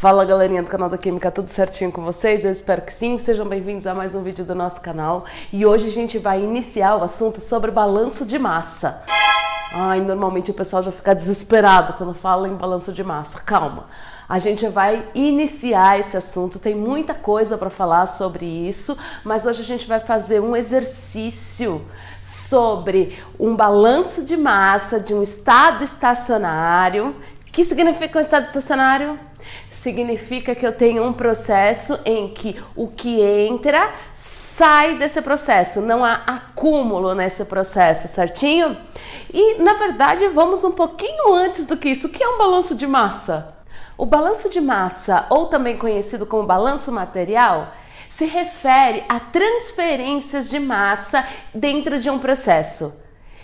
Fala galerinha do canal da Química, tudo certinho com vocês? Eu espero que sim, sejam bem-vindos a mais um vídeo do nosso canal. E hoje a gente vai iniciar o assunto sobre balanço de massa. Ai, normalmente o pessoal já fica desesperado quando fala em balanço de massa. Calma, a gente vai iniciar esse assunto, tem muita coisa para falar sobre isso, mas hoje a gente vai fazer um exercício sobre um balanço de massa de um estado estacionário. O que significa um estado estacionário? Significa que eu tenho um processo em que o que entra sai desse processo, não há acúmulo nesse processo, certinho? E na verdade vamos um pouquinho antes do que isso. O que é um balanço de massa? O balanço de massa, ou também conhecido como balanço material, se refere a transferências de massa dentro de um processo.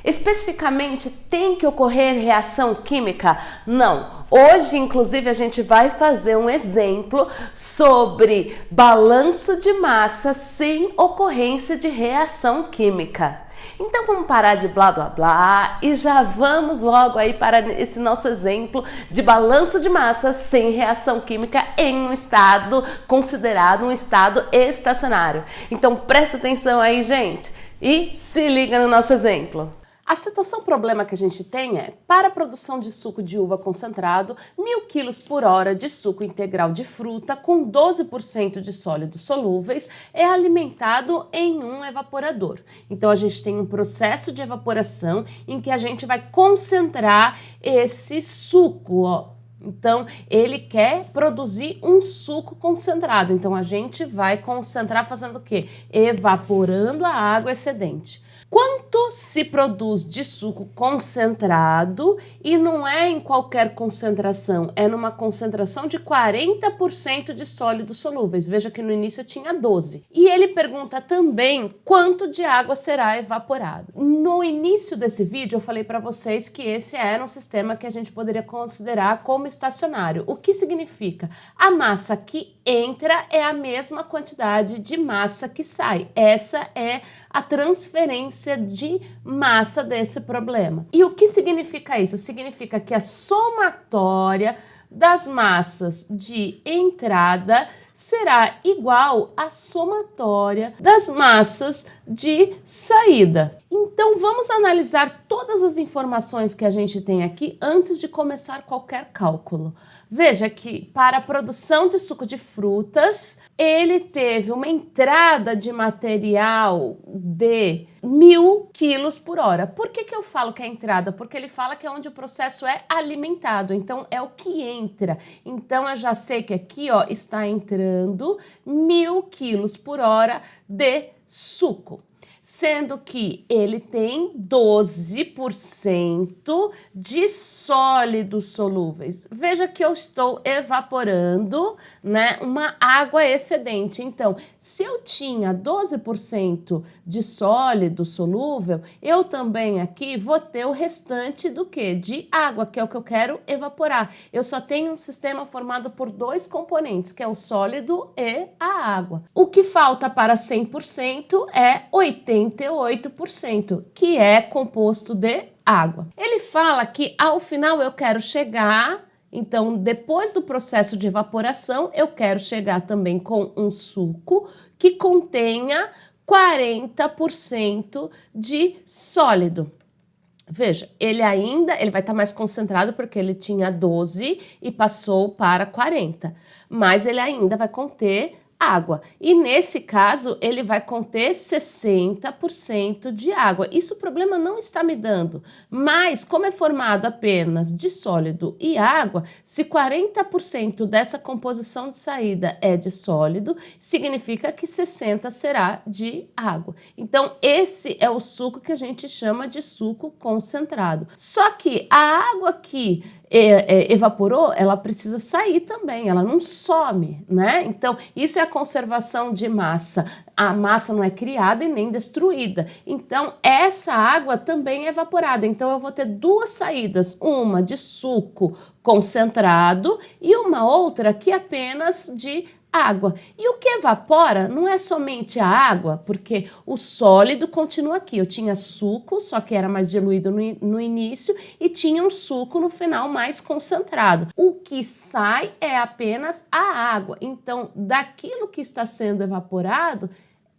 Especificamente, tem que ocorrer reação química? Não. Hoje, inclusive, a gente vai fazer um exemplo sobre balanço de massa sem ocorrência de reação química. Então vamos parar de blá blá blá e já vamos logo aí para esse nosso exemplo de balanço de massa sem reação química em um estado considerado um estado estacionário. Então presta atenção aí, gente, e se liga no nosso exemplo. A situação problema que a gente tem é, para a produção de suco de uva concentrado, 1000 kg por hora de suco integral de fruta com 12% de sólidos solúveis é alimentado em um evaporador. Então a gente tem um processo de evaporação em que a gente vai concentrar esse suco, ó. Então, ele quer produzir um suco concentrado. Então, a gente vai concentrar fazendo o quê? Evaporando a água excedente. Quanto se produz de suco concentrado, e não é em qualquer concentração, é numa concentração de 40% de sólidos solúveis. Veja que no início eu tinha 12. E ele pergunta também quanto de água será evaporado. No início desse vídeo eu falei para vocês que esse era um sistema que a gente poderia considerar como estacionário. O que significa? A massa que entra é a mesma quantidade de massa que sai. Essa é a transferência de massa desse problema. E o que significa isso? Significa que a somatória das massas de entrada será igual à somatória das massas de saída. Então vamos analisar todas as informações que a gente tem aqui antes de começar qualquer cálculo. Veja que para a produção de suco de frutas, ele teve uma entrada de material de 1000 kg por hora. Por que eu falo que é entrada? Porque ele fala que é onde o processo é alimentado, então é o que entra. Então eu já sei que aqui, ó, está entrando 1000 kg por hora de suco. Sendo que ele tem 12% de sólidos solúveis. Veja que eu estou evaporando, né, uma água excedente. Então, se eu tinha 12% de sólido solúvel, eu também aqui vou ter o restante do quê? De água, que é o que eu quero evaporar. Eu só tenho um sistema formado por dois componentes, que é o sólido e a água. O que falta para 100% é 88%, que é composto de água. Ele fala que ao final eu quero chegar, então depois do processo de evaporação, eu quero chegar também com um suco que contenha 40% de sólido. Veja, ele vai estar mais concentrado porque ele tinha 12 e passou para 40, mas ele ainda vai conter água. E nesse caso, ele vai conter 60% de água. Isso o problema não está me dando. Mas, como é formado apenas de sólido e água, se 40% dessa composição de saída é de sólido, significa que 60% será de água. Então, esse é o suco que a gente chama de suco concentrado. Só que a água que evaporou, ela precisa sair também, ela não some, né? Então, isso é a conservação de massa. A massa não é criada e nem destruída. Então, essa água também é evaporada. Então, eu vou ter duas saídas, uma de suco concentrado e uma outra que é apenas de água. E o que evapora não é somente a água, porque o sólido continua aqui. Eu tinha suco, só que era mais diluído no início, e tinha um suco no final mais concentrado. O que sai é apenas a água. Então, daquilo que está sendo evaporado,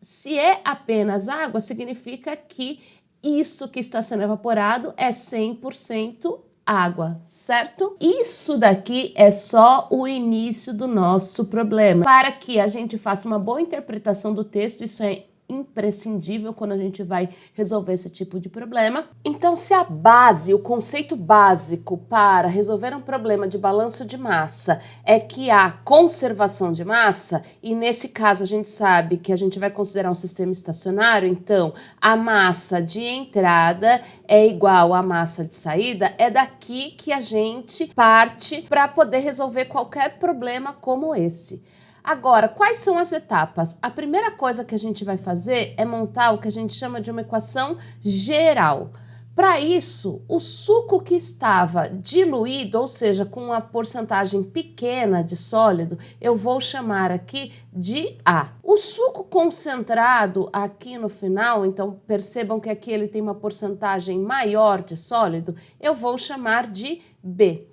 se é apenas água, significa que isso que está sendo evaporado é 100% água, certo? Isso daqui é só o início do nosso problema. Para que a gente faça uma boa interpretação do texto, isso é imprescindível quando a gente vai resolver esse tipo de problema. Então, se a base, o conceito básico para resolver um problema de balanço de massa é que há conservação de massa, e nesse caso a gente sabe que a gente vai considerar um sistema estacionário, então a massa de entrada é igual à massa de saída, é daqui que a gente parte para poder resolver qualquer problema como esse. Agora, quais são as etapas? A primeira coisa que a gente vai fazer é montar o que a gente chama de uma equação geral. Para isso, o suco que estava diluído, ou seja, com uma porcentagem pequena de sólido, eu vou chamar aqui de A. O suco concentrado aqui no final, então percebam que aqui ele tem uma porcentagem maior de sólido, eu vou chamar de B.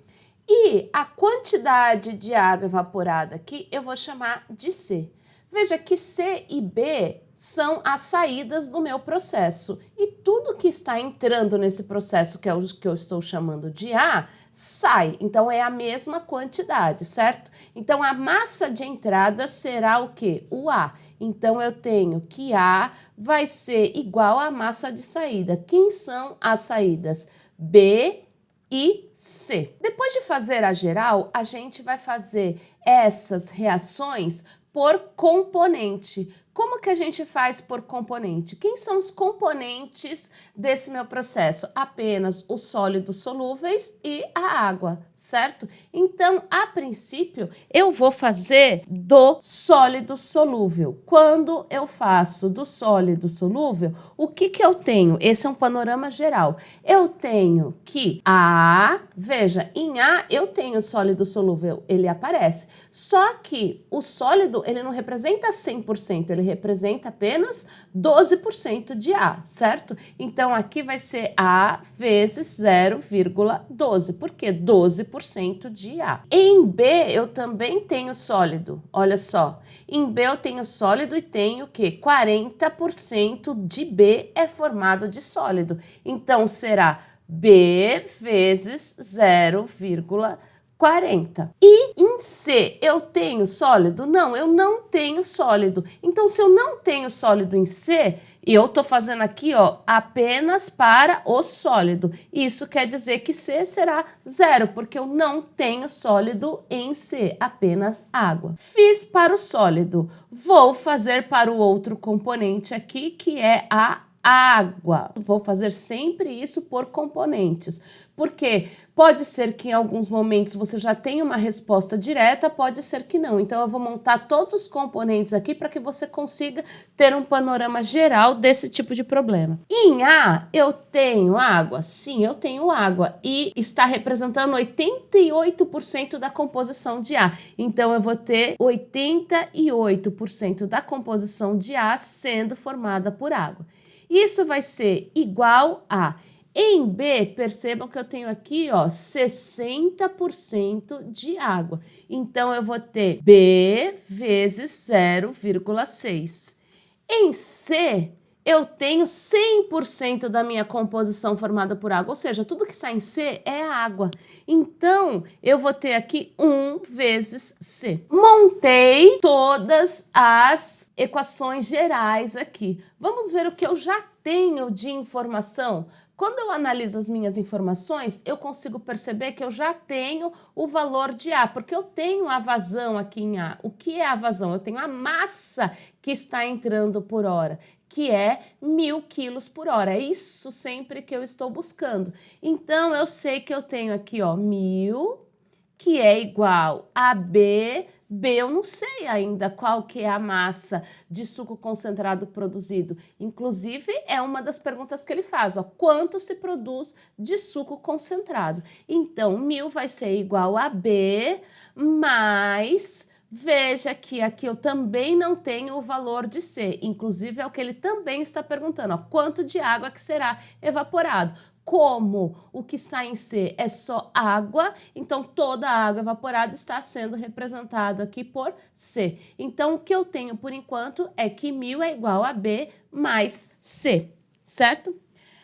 E a quantidade de água evaporada aqui eu vou chamar de C. Veja que C e B são as saídas do meu processo. E tudo que está entrando nesse processo, que é o que eu estou chamando de A, sai. Então, é a mesma quantidade, certo? Então, a massa de entrada será o quê? O A. Então, eu tenho que A vai ser igual à massa de saída. Quem são as saídas? B e C. Depois de fazer a geral, a gente vai fazer essas reações por componente. Como que a gente faz por componente? Quem são os componentes desse meu processo? Apenas os sólidos solúveis e a água, certo? Então, a princípio, eu vou fazer do sólido solúvel. Quando eu faço do sólido solúvel, o que que eu tenho? Esse é um panorama geral. Eu tenho que A, veja, em A eu tenho sólido solúvel, ele aparece. Só que o sólido, ele não representa 100%, ele representa apenas 12% de A, certo? Então, aqui vai ser A vezes 0,12, porque 12% de A. Em B, eu também tenho sólido, olha só. Em B, eu tenho sólido e tenho o quê? 40% de B é formado de sólido. Então, será B vezes 0,40. E em C, eu tenho sólido? Não, eu não tenho sólido. Então, se eu não tenho sólido em C, e eu tô fazendo aqui, ó, apenas para o sólido. Isso quer dizer que C será 0, porque eu não tenho sólido em C, apenas água. Fiz para o sólido. Vou fazer para o outro componente aqui, que é a água. Vou fazer sempre isso por componentes, porque pode ser que em alguns momentos você já tenha uma resposta direta, pode ser que não. Então, eu vou montar todos os componentes aqui para que você consiga ter um panorama geral desse tipo de problema. Em A, eu tenho água? Sim, eu tenho água e está representando 88% da composição de A. Então, eu vou ter 88% da composição de A sendo formada por água. Isso vai ser igual a, em B, percebam que eu tenho aqui, ó, 60% de água. Então, eu vou ter B vezes 0,6. Em C, eu tenho 100% da minha composição formada por água, ou seja, tudo que sai em C é água. Então, eu vou ter aqui 1 vezes C. Montei todas as equações gerais aqui. Vamos ver o que eu já tenho de informação. Quando eu analiso as minhas informações, eu consigo perceber que eu já tenho o valor de A, porque eu tenho a vazão aqui em A. O que é a vazão? Eu tenho a massa que está entrando por hora, que é 1000 quilos por hora. É isso sempre que eu estou buscando. Então, eu sei que eu tenho aqui, ó, 1000, que é igual a B. B, eu não sei ainda qual que é a massa de suco concentrado produzido. Inclusive, é uma das perguntas que ele faz, ó, quanto se produz de suco concentrado? Então, 1000 vai ser igual a B mais Veja que aqui eu também não tenho o valor de C, inclusive é o que ele também está perguntando, ó, quanto de água que será evaporado. Como o que sai em C é só água, então toda a água evaporada está sendo representada aqui por C. Então, o que eu tenho por enquanto é que 1000 é igual a B mais C, certo?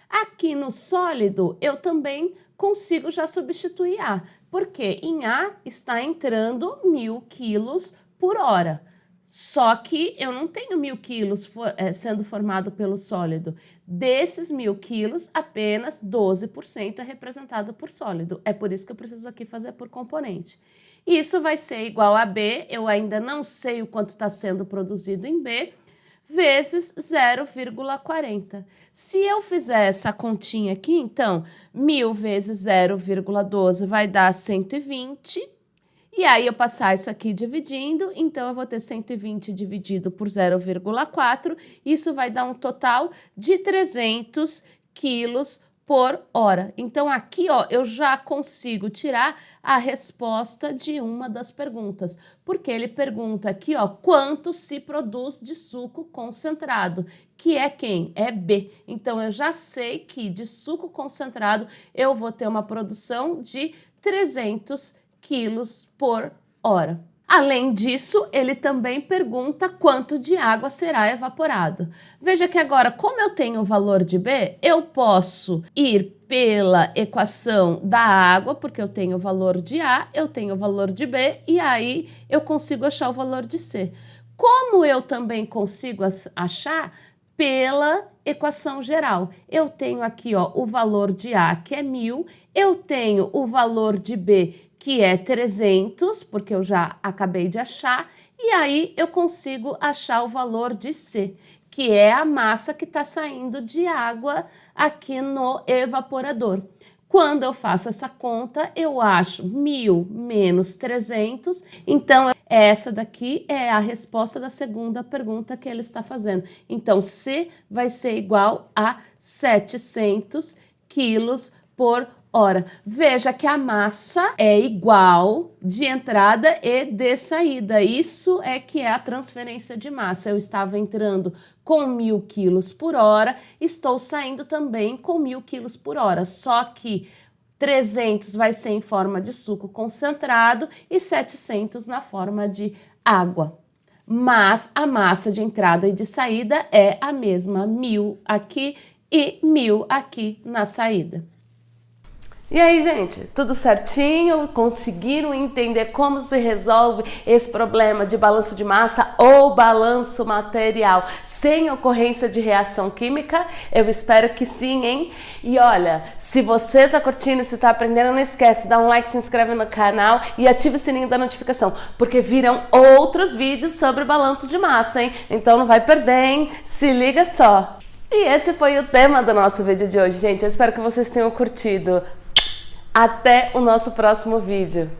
Aqui no sólido, eu também consigo já substituir A, porque em A está entrando 1000 quilos por hora. Só que eu não tenho 1000 quilos sendo formado pelo sólido. Desses 1000 quilos, apenas 12% é representado por sólido. É por isso que eu preciso aqui fazer por componente. Isso vai ser igual a B, eu ainda não sei o quanto está sendo produzido em B, vezes 0,40. Se eu fizer essa continha aqui, então, 1000 vezes 0,12 vai dar 120. E aí, eu passar isso aqui dividindo, então eu vou ter 120 dividido por 0,4, isso vai dar um total de 300 quilos por hora. Então, aqui, ó, eu já consigo tirar a resposta de uma das perguntas, porque ele pergunta aqui, ó, quanto se produz de suco concentrado, que é quem? É B. Então, eu já sei que de suco concentrado eu vou ter uma produção de 300 quilos por hora. Além disso, ele também pergunta quanto de água será evaporado. Veja que agora, como eu tenho o valor de B, eu posso ir pela equação da água, porque eu tenho o valor de A, eu tenho o valor de B, e aí eu consigo achar o valor de C. Como eu também consigo achar pela equação geral. Eu tenho aqui, ó, o valor de A, que é 1000, eu tenho o valor de B, que é 300, porque eu já acabei de achar, e aí eu consigo achar o valor de C, que é a massa que está saindo de água aqui no evaporador. Quando eu faço essa conta, eu acho 1000 menos 300, então essa daqui é a resposta da segunda pergunta que ele está fazendo. Então, C vai ser igual a 700 quilos por hora. Veja que a massa é igual de entrada e de saída. Isso é que é a transferência de massa. Eu estava entrando com 1000 quilos por hora, estou saindo também com 1000 quilos por hora. Só que 300 vai ser em forma de suco concentrado e 700 na forma de água. Mas a massa de entrada e de saída é a mesma, 1000 aqui e 1000 aqui na saída. E aí, gente, tudo certinho? Conseguiram entender como se resolve esse problema de balanço de massa ou balanço material sem ocorrência de reação química? Eu espero que sim, hein? E olha, se você tá curtindo, se tá aprendendo, não esquece, dá um like, se inscreve no canal e ativa o sininho da notificação, porque virão outros vídeos sobre balanço de massa, hein? Então não vai perder, hein? Se liga só! E esse foi o tema do nosso vídeo de hoje, gente. Eu espero que vocês tenham curtido. Até o nosso próximo vídeo.